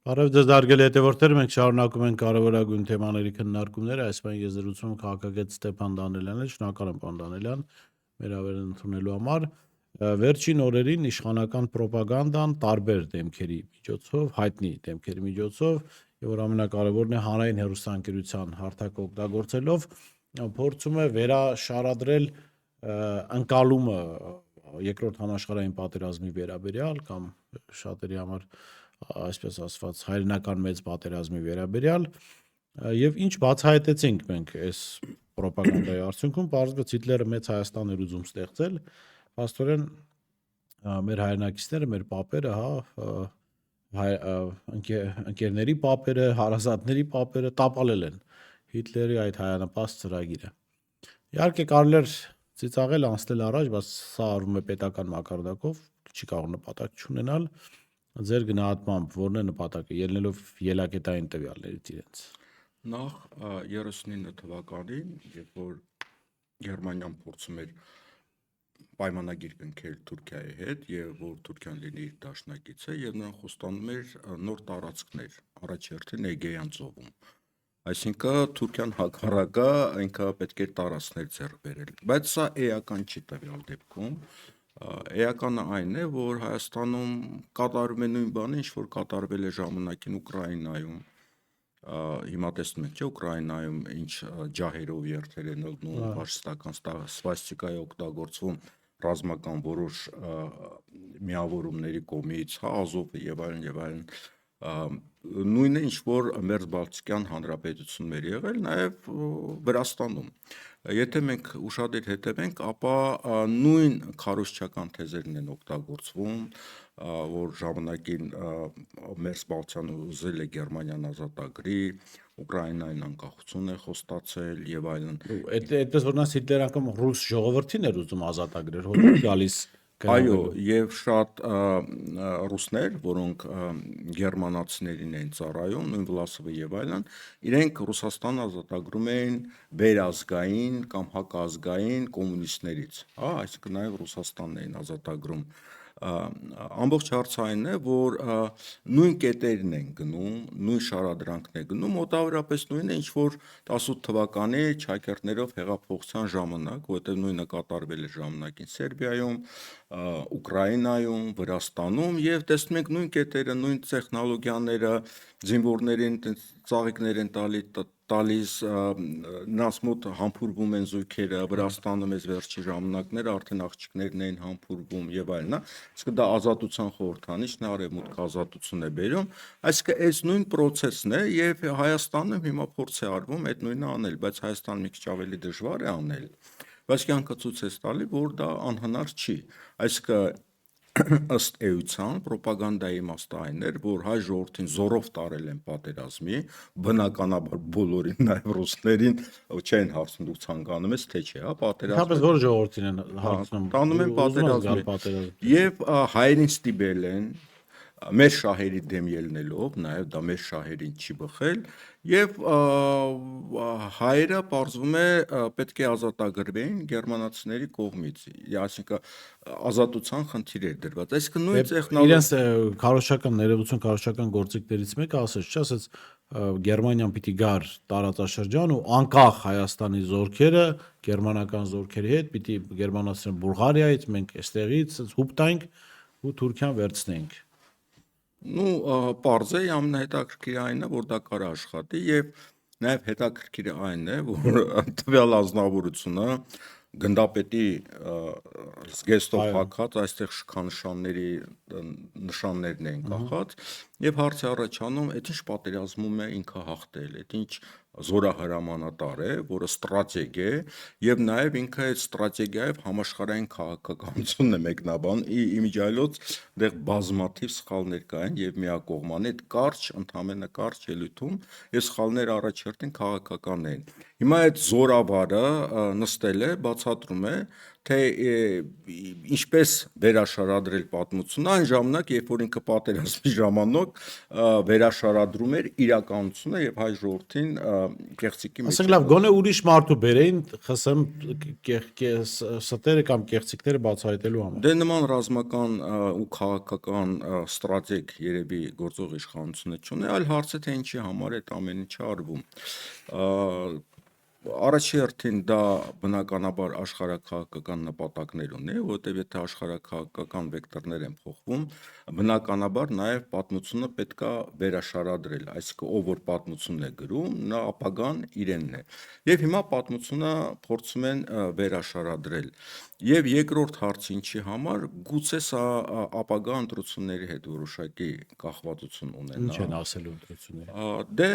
Բարև ձեզ դարգել հետևորդներ, մենք շարունակում ենք կարևորագույն թեմաների քննարկումները, այս պայն ես զրուցում եմ քաղաքագետ Ստեփան Դանելյանն է, շնորհակալ եմ պարոն Դանելյան, մեր հավելն ընդունելու համար։ Վերջին օրերին իշխանական ռոպագանդան տարբեր դեմքերի միջոցով, հայտնի դեմքերի միջոցով, եւ որ ամենակարևորն է հանրային հեռուստաընկերության հարթակ օգտագործելով փորձում է վերաշարադրել ընկալումը երկրորդ համաշխարհային պատերազմի վերաբերյալ կամ շատերի համար այսպես ասված հայրենական մեծ պատերազմի վերաբերյալ եւ ինչ բացահայտեցինք մենք այս ռոպագանդայի արդյունքում պարզվեց Հիտլերը մեծ Հայաստան էր ուզում ստեղծել, փաստորեն մեր հայրենակիցները, մեր պապերը, ընկերների պապերը, հարազատների պապերը տապալել են Հիտլերի այդ հայանպաստ ծրագիրը։ Իհարկե կարելի էր ծիծաղել անցնել առաջ, բայց սա արվում է պետական մակարդակով, չի կարող նպատակ չունենալ։ Ձեր գնահատմամբ որն է նպատակը, ելնելով ելակետային տվյալներից իրենց։ Նախ 39 թվականին, երբ որ Գերմանիան փորձում էր պայմանագիր կնքել Թուրքիայի հետ եւ որ Թուրքիան լինի իր դաշնակիցը եւ նրան խոստանում էր նոր տարածքներ, առաջերտին Էգեյան ծովում։ Այսինքն Թուրքիան հակառակը ինքը պետք է տարածքներ ձեռք բերել, բայց սա էական չի տվյալ դեպքում։ Էականը այն է, որ Հայաստանում կատարում է նույն բանը, ինչ որ կատարվել է ժամանակին Ուկրաինայում։ Հիմա տեսնում եք, չէ, Ուկրաինայում ինչ ջահերով երթեր են ելնում, ֆաշիստական սվաստիկա է օգտագործվում ռազմական որոշ միավորումների կողմից, Ազովը եւ այլն, նույնը ինչ որ Մերձբալթիկյան հանրապետությունում էր եղել, նաեւ Վրաստանում։ Եթե մենք ուշադիր հետևենք, ապա նույն քարոզչական թեզերն են օգտագործվում, որ ժամանակին Մերձբալթյանը ուզել է Գերմանիան ազատագրի, Ուկրաինային անկախություն է խոստացել եւ այլն։ Այդպես որ նա Հիտլեր անգամ ռուս ժողովրդին էր ուզում ազատագրել, հոդի գալիս Այո, եւ շատ ռուսներ, որոնք գերմանացիներին են ծառայում, նույն Վլասովը եւ այլն, իրենք Ռուսաստան ազատագրում էին վերազգային կամ հակազգային կոմունիստներից, այսինքն նաեւ Ռուսաստանն էին ազատագրում։ Ամբողջ հարցը այն է, որ նույն կետերն են գնում, նույն շարադրանքն է գնում, մոտավորապես նույնը, ինչ որ 18 թվականի ճակերտներով հեղափոխության ժամանակ, որտեղ նույնը կատարվել է ժամանակին Սերբիայում, Ուկրաինայում, Վրաստանում եւ տեսնում ենք նույն կետերը, նույն տեխնոլոգիաները, զինվորներին ծաղիկներ են տալիս, նրանց մոտ համբուրվում են զույգերը, Վրաստանը մեզ վերջի ժամանակները արդեն աղջիկներն էին համբուրվում եւ այլն, այսինքն դա ազատության խորհրդանիշն է, արևմուտք ազատություն է բերում, այսինքն այս նույն process-ն է եւ Հայաստանում հիմա փորձ է արվում այդ նույնը անել, բայց Հայաստանը մի քիչ ավելի դժվար է անել, բայց կյանքը ցույց է տալի, որ դա անհնար չի, այսինքն ըստ էության ռոպագանդայի իմաստը այն էր, որ հայ ժողովրդին զորով տարել են պատերազմի, բնականաբար բոլորին, նաև ռուսներին չեն հարցնում դուք ցանկանում եք, թե չէ, պատերազմը։ Ինչպես որ ժողովրդին են հարցնում, տանում են պատերազմի։ Եվ հայերին ստիպել են մեր շահերի դեմ ելնելով, նաև դա մեր շահերին չի բխել, եւ հայերը պարզվում է պետք է ազատագրվեին գերմանացիների կողմից, այսինքն ազատության խնդիր էր դրված, այսինքն նույն տեխնոլոգիա իրենց քարոզչական ներողություն քարոզչական գործիքներից մեկը ասաց, չէ՞, ասաց Գերմանիան պիտի գար տարածաշրջան ու անկախ Հայաստանի զորքերը գերմանական զորքերի հետ պիտի գերմանացիները Բուլղարիայից մենք այստեղից հուպ տանք ու Թուրքիան վերցնենք։ Պարզ է, ամենահետաքրքիրը այն է, որ դա կարող աշխատի եւ նաեւ հետաքրքիրը այն է, որ տվյալ ազնվորությունը գնդապետի զգեստով հագած այստեղ շքանշանների նշաններն են կախած եւ հարց է առաջանում, այդ ինչ պատերազմում է ինքը հաղթել, այդ ինչ զորահրամանատար է, որը ստրատեգ է եւ նաեւ ինքը այդ ստրատեգիայով համաշխարհային քաղաքականությունն է մեկնաբան, իմիջիայլոց դեռ բազմաթիվ սխալներ կային եւ միակողմանի այդ կարճ, ընդամենը կարճ ելույթում այս սխալները առաջերտին քաղաքական են։ Հիմա այդ զորավարը նստել է, բացատրում է, թե ինչպես վերաշարադրել պատմությունը այն ժամանակ, երբ որ ինքը պատերազմի ժամանակ վերաշարադրում էր իրականությունը եւ հայ ժողովրդին կեղծիքի մեջ Ասենք լավ, գոնե ուրիշ մարդու բերեին, խսեմ ստերը կամ կեղծիքները բացահայտելու համար։ Դե նման ռազմական ու քաղաքական ստրատեգ երևի գործող իշխանությունը չունի, այլ հարցը թե ինչի համար այդ ամեն ինչը արվում։ Առաջի հերթին դա բնականաբար աշխարհաքաղաքական նպատակներ ունի, որովհետև եթե աշխարհաքաղաքական վեկտորներ են փոխվում, բնականաբար նաև պատմությունը պետքա վերաշարադրել, այսինքն ով որ պատմությունն է գրում, նա ապագան իրենն է։ Եվ հիմա պատմությունը փորձում են վերաշարադրել։ Եվ երկրորդ հարցը ինչի համար, գուցե սա ապագա ընտրությունների հետ որոշակի կախվածություն ունենա։ Ինչ են ասելու ընտրությունները։ Դե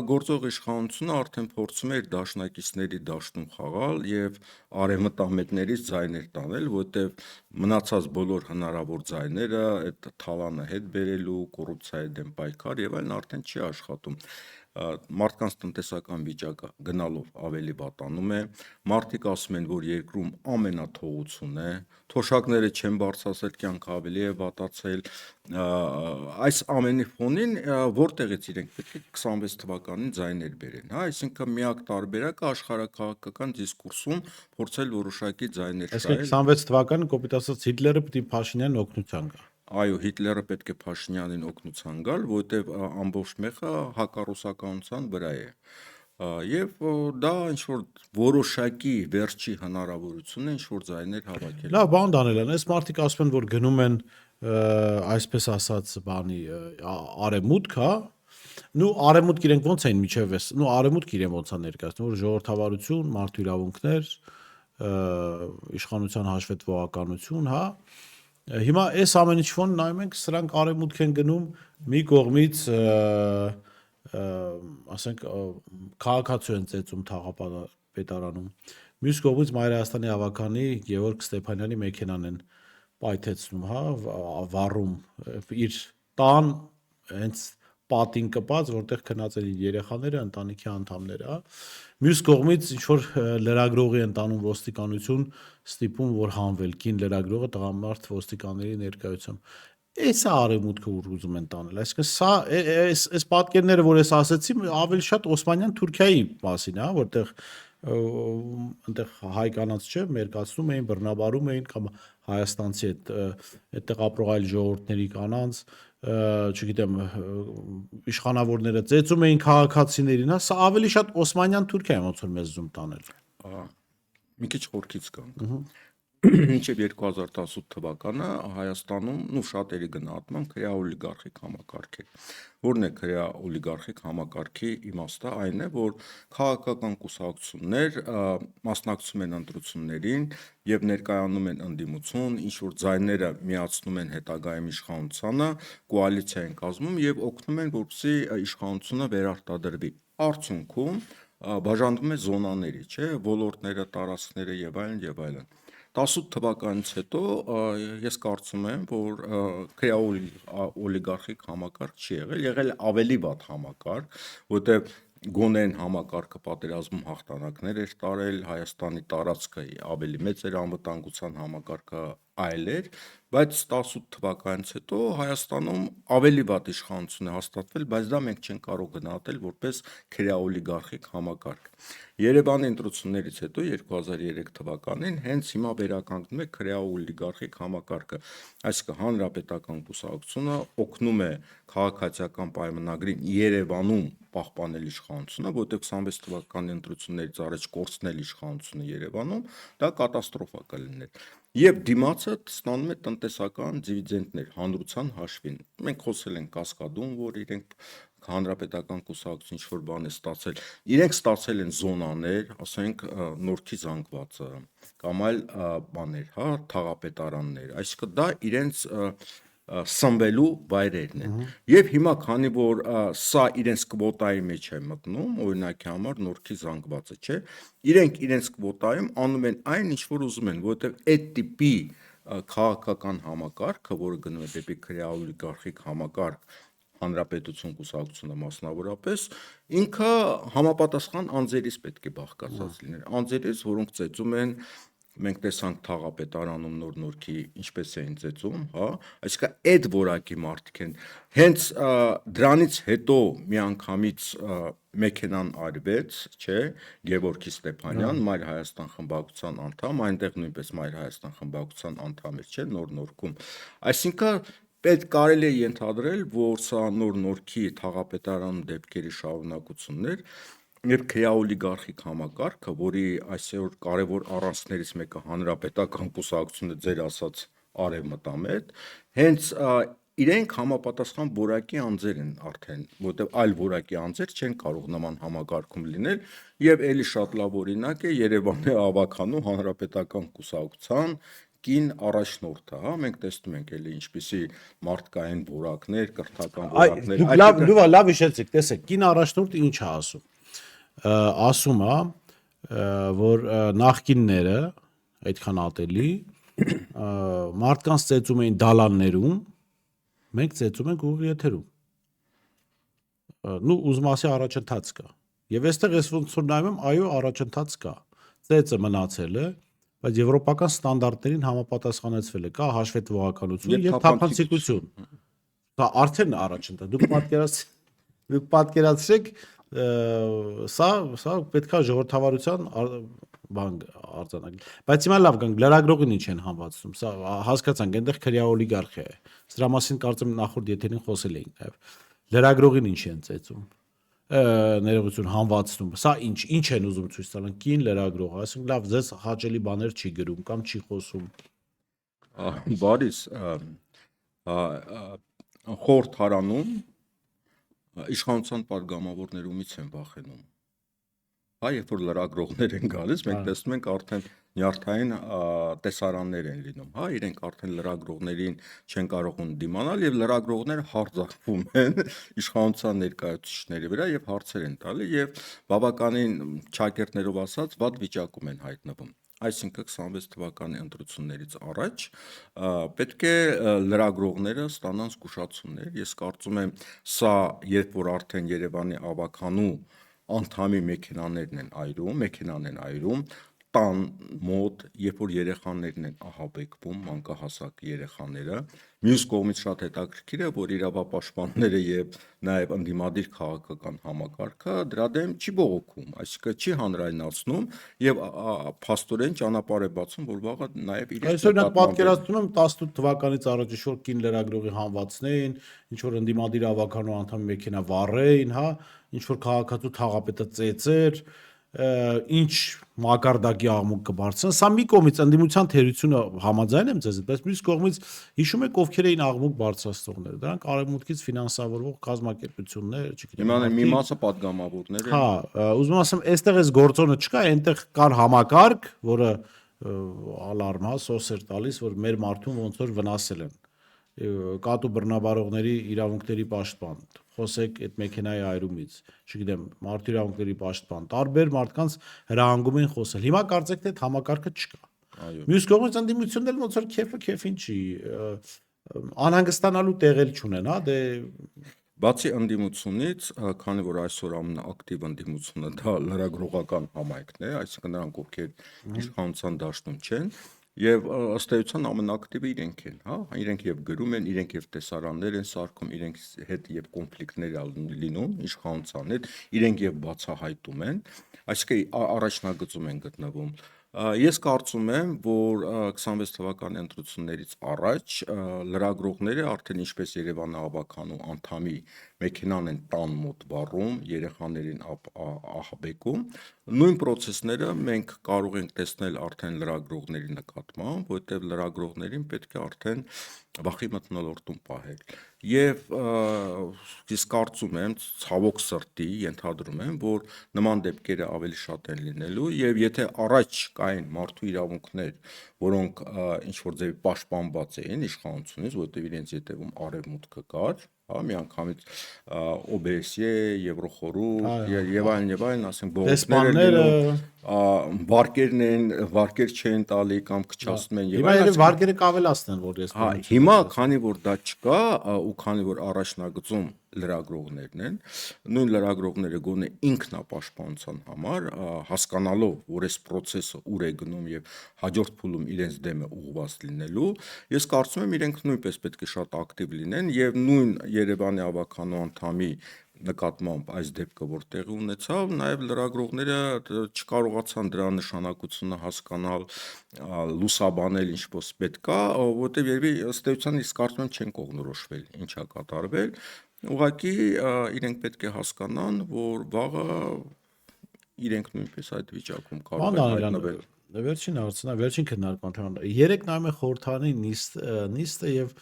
գործող իշխանությունը արդեն փորձում էր դաշնակիցների դաշտում խաղալ եւ արևմտամետներից ձայներ տանել, որտեղ մնացած բոլոր հնարավոր ձայները այդ թալանը հետ բերելու, կոռուպցիայի դեմ պայքար եւ այլն արդեն չի աշխատում։ Մարդկանց տնտեսական վիճակը գնալով ավելի վատանում է, մարդիկ ասում են, որ երկրում ամենաթողություն է, թոշակները չեն բարձրացել, կյանքը ավելի է վատացել, այս ամենի ֆոնին որտեղից իրենք պետք է 26 թվականին ձայներ բերեն, հա, այսինքն միակ տարբերակը աշխարհաքաղաքական դիսկուրսում փորձել որոշակի ձայներ Այսինքն շահել։ 26 թվականին կոպիտ ասած Հիտլերը պիտի Փաշինյանին օգնության գա։ Այո, Հիտլերը պետք է Փաշինյանին օգնության գալ, որովհետև ամբողջ մեղը հակառուսականության վրա է։ Եվ դա ինչ-որ որոշակի վերջի հնարավորություն է ինչ-որ ձայներ հավաքել։ Լավ, բան Դանելյան, այս մարդիկ ասում են, որ գնում են այսպես ասած բանի արևմուտք, հա։ Նու արևմուտք իրենք ոնց են միջև էս։ Նու արևմուտք իրեն ոնց է ներկայացնում, որ ժողովրդավարություն, մարդու իրավունքներ, իշխանության հաշվետվողականություն, հա։ Հիմա այս ամեն ինչ ֆոն նայում ենք, սրանք արևմուտք են գնում մի կողմից ասենք քաղաքացու են ծեծում թաղապետարանում։ Մյուս կողմից Մայրաստանի ավականի Գևորգ Ստեփանյանի մեքենան են պայթեցնում, հա, վառում իր տան հենց պատին կպած, որտեղ քնած են երեխաները, ընտանիքի անդամները, հա։ Մյուս կողմից ինչ որ լրագրողի են տանում ոստիկանություն, ստիպում որ հանվել կին լրագրողը տղամարդ ոստիկանների ներկայությամբ։ Էս է արևմուտքը որ ուզում են տանել։ Այսինքն սա այս պատկերները, որ ես ասացի, ավելի շատ Օսմանյան Թուրքիայի մասին է, որտեղ այնտեղ հայ կանանց չէ, մերկացնում էին, բռնաբարում էին կամ հայաստանցի այդտեղ ապրող այլ ժողովուրդների կանանց, չգիտեմ, իշխանավորները ծեծում էին քաղաքացիներին, հա, սա ավելի շատ Օսմանյան Թուրքիա է ոնց որ մեզ զում տանել։ Մի քիչ խորքից կանք։ Մինչև 2018 թվականը Հայաստանում շատերի գնահատմամբ քրեա օլիգարխիկ համակարգ է։ Որն է քրեա օլիգարխիկ համակարգի իմաստը, այն է, որ քաղաքական կուսակցություններ մասնակցում են ընտրություններին եւ ներկայանում են ընդդիմություն, ինչ որ ձայները միացնում են հետագայում իշխանությանը, կոալիցիա են կազմում եւ օգնում են, որպեսզի իշխանությունը վերարտադրվի։ Արդյունքում բաժանվում է զոնաների, չէ, ոլորտները, տարածքները եւ այլն եւ այլն։ 18 թվականից հետո ես կարծում եմ, որ քրեա օլիգարխիկ համակարգ չի եղել ավելի վատ համակարգ, որտեղ գոնեն համակարգը պատերազմում հաղթանակներ էր տարել, Հայաստանի տարածքը ավելի մեծ էր անվտանգության համակարգը այլ էր, բայց 18 թվականից հետո Հայաստանում ավելի վատ իշխանություն է հաստատվել, բայց դա մենք չենք կարող գնահատել որպես քրեա օլիգարխիկ համակարգ։ Երևանի ընտրություններից հետո 2003 թվականին հենց հիմա վերականգնում է քրեա օլիգարխիկ համակարգը, այսինքն հանրապետական կուսակցությունը օգնում է քաղաքացիական պայմանագրին Երևանում պահպանել իշխանությունը, որտեղ 26 թվականի ընտրություններից առաջ կորցնել իշխանությունը Երևանում, դա կատաստրոֆա կլիներ։ Եվ դիմացը ստանում է տնտեսական դիվիդենդներ հանրության հաշվին։ Մենք խոսել ենք Կասկադում, որ իրենք հանրապետական կուսակցություն ինչ-որ բան է ստացել։ Իրենք ստացել են զոնաներ, ասենք Նորքի զանգվածը կամ այլ բաներ, հա, թաղապետարաններ։ Այսինքն դա իրենց սնվելու վայրերն են։ Եվ հիմա քանի որ սա իրենց կվոտայի մեջ է մտնում, օրինակի համար Նորքի զանգվածը, չէ, իրենք իրենց կվոտայում անում են այն, ինչ որ ուզում են, որովհետև այդ տիպի քաղաքական համակարգը, որը գնում է դեպի քրեա օլիգարխիկ համակարգ, հանրապետություն կուսակցությունը մասնավորապես, ինքը համապատասխան անձերից պետք է բաղկացած լիներ, անձերից, որոնք ծեծում են մենք տեսանք թաղապետարանում նոր-նորքի ինչպես էին ծեծում, հա, այսինքն այդ որակի մարդիկ են։ Հենց դրանից հետո միանգամից մեքենան արվեց, չէ, Գևորգի Ստեփանյան, Մայր Հայաստան խմբակցության անդամ, այնտեղ նույնպես Մայր Հայաստան խմբակցության անդամ էր, չէ, նոր-նորքում։ Այսինքն պետք կարելի է ենթադրել, որ սա նոր-նորքի թաղապետարան դեպքերի շարունակություններ Երբ քրեաօլիգարխիկ համակարգը, որի այսօր կարևոր առանցքներից մեկը հանրապետական կուսակցությունը ձեր ասած արևմտամետ, հենց իրենք համապատասխան որակի անձեր են արդեն, որտեղ այլ որակի անձեր չեն կարող նման համակարգում լինել, եւ ելի շատ լավ օրինակ է Երևանի ավականու հանրապետական կուսակցության կին առաջնորդը, հա, մենք տեսնում ենք էլի ինչպիսի մարդկային որակներ, կրթական որակներ, Դուք լավ հիշեցիք, տեսեք, կին առաջնորդը ինչ է ասում։ Ասում է, որ նախկինները այդքան ատելի մարդկանց ծեծում էին դալաններում, մենք ծեծում ենք ուղիղ եթերում։ Նու ուզում ասի առաջընթաց կա։ Եվ այստեղ ես ոնց որ նայում եմ, այո, առաջընթաց կա։ Ծեծը մնացել է, բայց եվրոպական ստանդարտներին համապատասխանեցվել է, կա հաշվետվողականություն եւ թափանցիկություն։ Դա արդեն առաջընթաց։ Դուք պատկերացրեք սա պետքա ժողովրդավարության բան արձանագրել։ Բայց հիմա լավ գանք լրագրողին ինչ են համվածում։ Սա հասկացանք, այնտեղ քրեաօլիգարխիա է։ Սրա մասին կարծեմ նախորդ եթերին խոսել էինք նաև։ Լրագրողին ինչ են ծեծում։ Ներողություն համվածնում։ Սա ինչ են ուզում ցույց տալ, կին լրագրող, ասենք լավ, ձեզ հաճելի բաներ չի գրում կամ չի խոսում։ Բարիս խորհրդարանում իշխանության падգամավորներ ումից են վախենում։ Հա, երբ որ լրագրողներ են գալիս, մենք տեսնում ենք արդեն նյարդային տեսարաններ են լինում, հա, իրենք արդեն լրագրողներին չեն կարողում դիմանալ եւ լրագրողները հարձակվում են իշխանության ներկայացուցիչների վրա եւ հարցեր են տալի եւ բավականին ճակերտներով ասած վատ վիճակում են հայտնվում։ Այսինքն 26 թվականի ընտրություններից առաջ պետք է լրագրողները ստանան զգուշացումներ։ Ես կարծում եմ, սա երբ որ արդեն Երևանի ավականու անդամի մեքենան են այրում, տան մոտ, երբ որ երեխաներն են ահաբեկվում, մանկահասակ երեխաները, մյուս կողմից շատ հետաքրքիր է, որ իրավապաշտպանները եւ նաեւ ընդդիմադիր քաղաքական համակարգը դրա դեմ չի բողոքում, այսինքն չի հանրայնացնում եւ փաստորեն ճանապարհ է բացում, որ վաղը նաեւ իրենց Այսօր պատկերացնում եմ 18 թվականից առաջ ինչ որ կին լրագրողի համվածնեին, ինչ որ ընդդիմադիր ավականու անդամի մեքենա վառեին, հա, ինչ որ քաղաքացու թաղապետը ծեծեր, ինչ մակարդակի աղմուկ կբարձրան։ Սա մի կողմից ընդդիմության թերությունը համաձայն եմ ձեզ, բայց մյուս կողմից հիշում եք ովքեր էին աղմուկ բարձրացնողները։ Դրանք արևմուտքից ֆինանսավորվող կազմակերպություններ, չգիտեմ։ Մի մասը падգամավորներ են։ Հա, ուզում ասեմ, այստեղ էս գործոնը չկա, այնտեղ կար համակարգ, որը ալարմ, հա, սոս էր տալիս, որ մեր մարդուն ոնց որ վնասել են։ Կատու բռնաբարողների իրավունքների պաշտպան, խոսեք այդ մեքենայի այրումից, չգիտեմ, մարդու իրավունքների պաշտպան, տարբեր մարդկանց հրահանգում են խոսել։ Հիմա կարծեք թե այդ համակարգը չկա։ Մյուս կողմից ընդդիմությունն էլ ոնց որ քեֆին չի, անհանգստանալու տեղ էլ չունեն, հա, դե Բացի ընդդիմությունից, քանի որ այսօր ամենաակտիվ ընդդիմությունը դա լրագրողական համայնքն է, այսինքն նրանք ովքեր իշխանության դաշտում չեն, եւ ըստ էության ամենաակտիվը իրենք են, հա, իրենք եւ գրում են, իրենք եւ տեսարաններ են սարքում, իրենք հետ եւ կոնֆլիկտներ լինում իշխանության հետ, իրենք եւ բացահայտում են, այսինքն առաջնագծում են գտնվում։ Ես կարծում եմ, որ 26 թվականի ընտրություններից առաջ լրագրողները արդեն ինչպես Երևանի ավականու անդամի մեքենան են տան մոտ վառում, երեխաներին ահաբեկում, նույն process-ները մենք կարող ենք տեսնել արդեն լրագրողների նկատմամբ, որտեղ լրագրողներին պետք է արդեն վախի մթնոլորտում պահել։ Եվ ես կարծում եմ, ցավոք սրտի ենթադրում եմ, որ նման դեպքերը ավելի շատ են լինելու եւ եթե առաջ կային մարդու իրավունքներ, որոնք ինչ որ ձեւի պաշտպանված էին իշխանությունից, որտեղ իրենց ետևում արևմուտքը կար, հա, միանգամից OBS-ը, Եվրոխորհուրդ եւ այլն, ասենք բողոքները, վարկեր չեն տալի կամ քչացնում են եւ այլն։ Հիմա վարկերը կավելացնեն, որ ես։ Հիմա քանի որ դա չկա ու քանի որ առաջնագծում լրագրողներն են, նույն լրագրողները գոնե ինքնապաշտպանության համար հասկանալով, որ այս process-ը ուր է գնում եւ հաջորդ փուլում իրենց դեմը ուղղված լինելու, ես կարծում եմ իրենք նույնպես պետք է շատ ակտիվ լինեն եւ նույն Երևանի ավականու անդամի նկատմամբ այս դեպքը որ տեղի ունեցավ, նաև լրագրողները չկարողացան դրա նշանակությունը հասկանալ, լուսաբանել ինչպես պետք է, որտեղ երևի ըստ էության իսկ կարծում եմ չեն կողմնորոշվել ինչա կատարվել, ուղղակի իրենք պետք է հասկանան, որ վաղը իրենք նույնպես այդ վիճակում կարող են հայտնվել։ Վերջին հարցնա, վերջին քննարկման թեման։ Երեք նայում եմ խորհրդանի նիստը եւ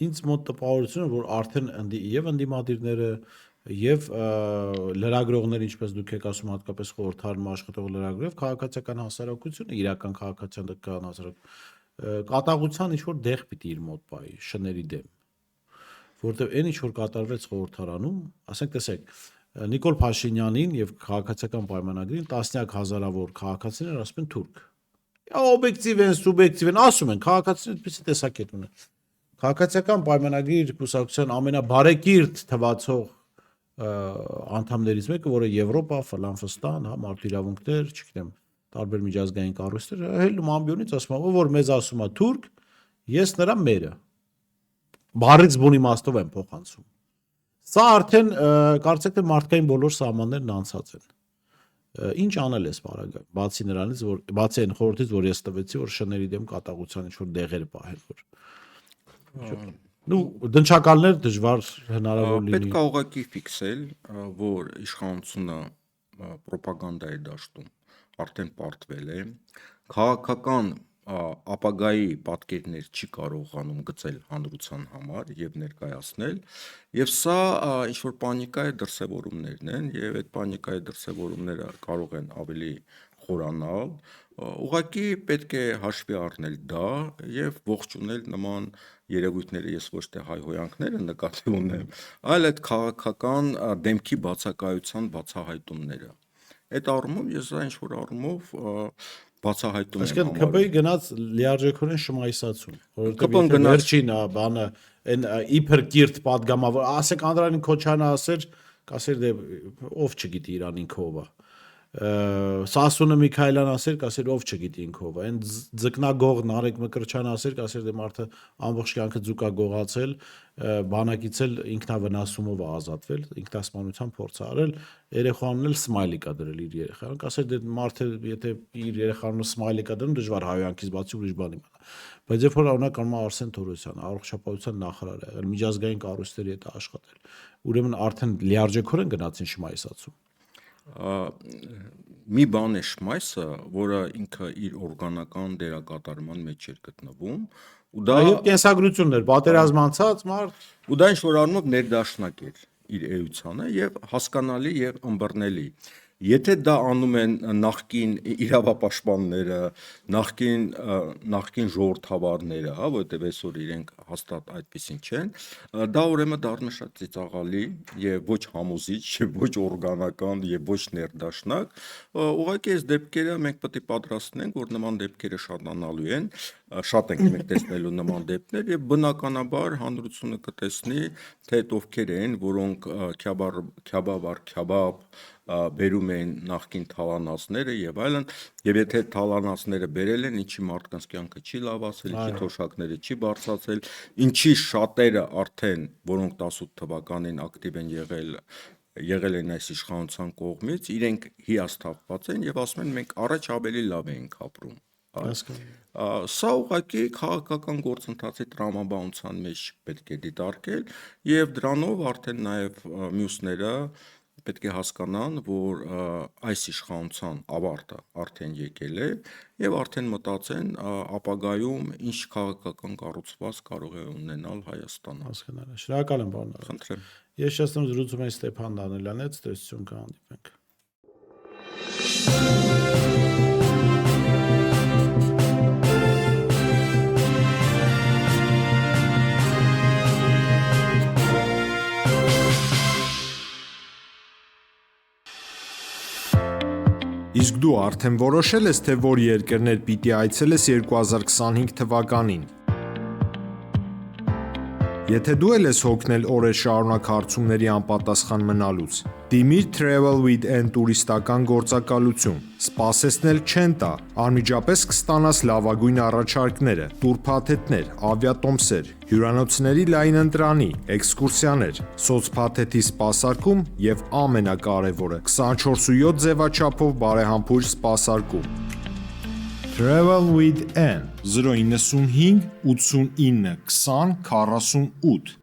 ինձ մոտ տպավորություն է, որ արդեն եւ ընդդիմադիրները եւ լրագրողները, ինչպես դուք եք ասում, հատկապես խորհրդարանում աշխատող լրագրող, քաղաքացիական հասարակությունը, իրական քաղաքացիական հասարակությունը կատաղության ինչ որ դեղ պիտի իր մոտ բայ շների դեմ, որտեղ այն ինչ որ կատարվեց խորհրդարանում, ասենք տեսեք, Նիկոլ Փաշինյանին եւ քաղաքացիական պայմանագրին տասնյակ հազարավոր քաղաքացիներ ասում են թուրք։ Օբյեկտիվ են, սուբյեկտիվ են, ասում են, քաղաքացիները այդպեսի տեսակետ ունեն։ Քաղաքացիական պայմանագրի կուսակցության ամենաբարեկիրթ թվացող անդամներից մեկը, որը Եվրոպա, Ֆլանֆստան, հա, մարդու իրավունքներ, չգիտեմ, տարբեր միջազգային կառույցներ, հելնում ամբիոնից ասում է, որ մեզ ասում է թուրք, ես նրա մերը։ Բառից բուն իմաստով եմ փոխանցում։ Սա արդեն կարծեք թե մարդկային բոլոր սահմաններն անցած են։ Ինչ անել է սպարագա, բացի նրանից, որ բացի այն խորհրդից, որ ես տվեցի, որ շների դեմ կատաղության ինչ որ դեղեր պահել, որ նու դնչակալներ դժվար հնարավոր լինի։ Պետք է ուղղակի ֆիքսել, որ իշխանությունը ռոպագանդայի դաշտում արդեն պարտվել է, քաղաքական ապագայի պատկերներ չի կարողանում գծել հանրության համար եւ ներկայացնել, եւ սա ինչ որ պանիկա է դրսևորումներն են, եւ այդ պանիկայի դրսևորումները կարող են ավելի խորանալ, ուղղակի պետք է հաշվի առնել դա եւ ողջունել նման երևույթները, ես ոչ թե հայհոյանքները նկատի ունեմ, այլ այդ քաղաքական դեմքի բացակայության բացահայտումները։ Այդ առումով ես այն ինչ որ առումով բացահայտում եմ։ Այսինքն ԿՊ-ի գնաց լիարժեքորեն շմայսացում, որովհետեւ վերջին բանը այն իբր կիրթ падգամավոր, ասեք Անդրանիկ Քոչյանը ասեր, կասեր դե ով չգիտի Իրան ինքը ով է։ Սասունը Միքայելյան ասեր, կասեր ով չգիտի ինքը ով է։ Այն ձկնագող Նարեկ Մկրտչյանը ասեր, կասեր դե մարդը ամբողջ կյանքը ձուկ է գողացել, բանակից էլ ինքնավնասումով է ազատվել, ինքնասպանության փորձ է արել, երեխանն էլ սմայլի կա դրել իր երեխան, կասեր դե մարդը եթե իր երեխանուն սմայլի կա դրում, դժվար հայոյանքից բացի ուրիշ բան իմանա։ Բայց երբ որ օրինակ կանում է Արսեն Թորոսյանը, առողջապահության նախարար է եղել, միջազգային կառույցների հետ աշխատել, ուրեմն արդեն լիարժեքորեն գնացին շմայսացում։ Մի բան է շմայսը, որը ինքը իր օրգանական դերակատարման մեջ էր գտնվում, ու դա կենսագրություններ, պատերազմ անցած մարդ, ու դա ինչ որ առումով ներդաշնակ էր իր էությանը եւ հասկանալի եւ ըմբռնելի։ Եթե դա անում են նախկին իրավապաշտպանները, նախկին ժողովրդավարները, հա, որտեղ այսօր իրենք հաստատ այդպեսին չեն, դա ուրեմն դառնում է շատ ծիծաղալի եւ ոչ համոզիչ, ոչ օրգանական եւ ոչ ներդաշնակ։ Ուղղակի այս դեպքերը մենք պետք է պատրաստենք, որ նման դեպքերը շատանալու են, շատ ենք մենք տեսնելու նման դեպքեր եւ բնականաբար հանրությունը կտեսնի, թե ովքեր են, որոնք քյաբաբ բերում են նախկին թալանացները եւ այլն, եւ եթե թալանացները բերել են, ինչի մարդկանց կյանքը չի լավացել, ինչի թոշակները չի բարձրացել, ինչի շատերը արդեն, որոնք 18 թվականին ակտիվ են եղել են այս իշխանության կողմից, իրենք հիասթափված են եւ ասում են մենք առաջ ավելի լավ էինք ապրում։ Սա ուղղակի քաղաքական գործընթացի տրամաբանության մեջ պետք է դիտարկել եւ դրանով արդեն նաեւ մյուսները պետք է հասկանան, որ այս իշխանության ավարտը արդեն եկել է եւ արդեն մտածեն ապագայում ինչ քաղաքական կառուցվածք կարող է ունենալ Հայաստանը։ Շնորհակալ եմ, պարոն։ Խնդրեմ։ Ես շնորհում զրուցում եմ Ստեփան Դանելյանի հետ, տեսություն կհանդիպենք։ Իսկ դու արդեն որոշել ես, թե որ երկրներ պիտի այցելես 2025 թվականին։ Եթե դու էլ ես հոգնել օրեր շարունակ հարցումների անպատասխան մնալուց, դիմիր Travel with N տուրիստական գործակալություն։ Սպասեցնել չեն տա, անմիջապես կստանաս լավագույն առաջարկները, տուրփաթեթներ, ավիատոմսեր, հյուրանոցների լայն ընտրանի, էքսկուրսիաներ, սոցփաթեթի սպասարկում եւ ամենակարևորը 24/7 ձևաչափով բարեհամբույր սպասարկում։ Travel with N 095 89 20 48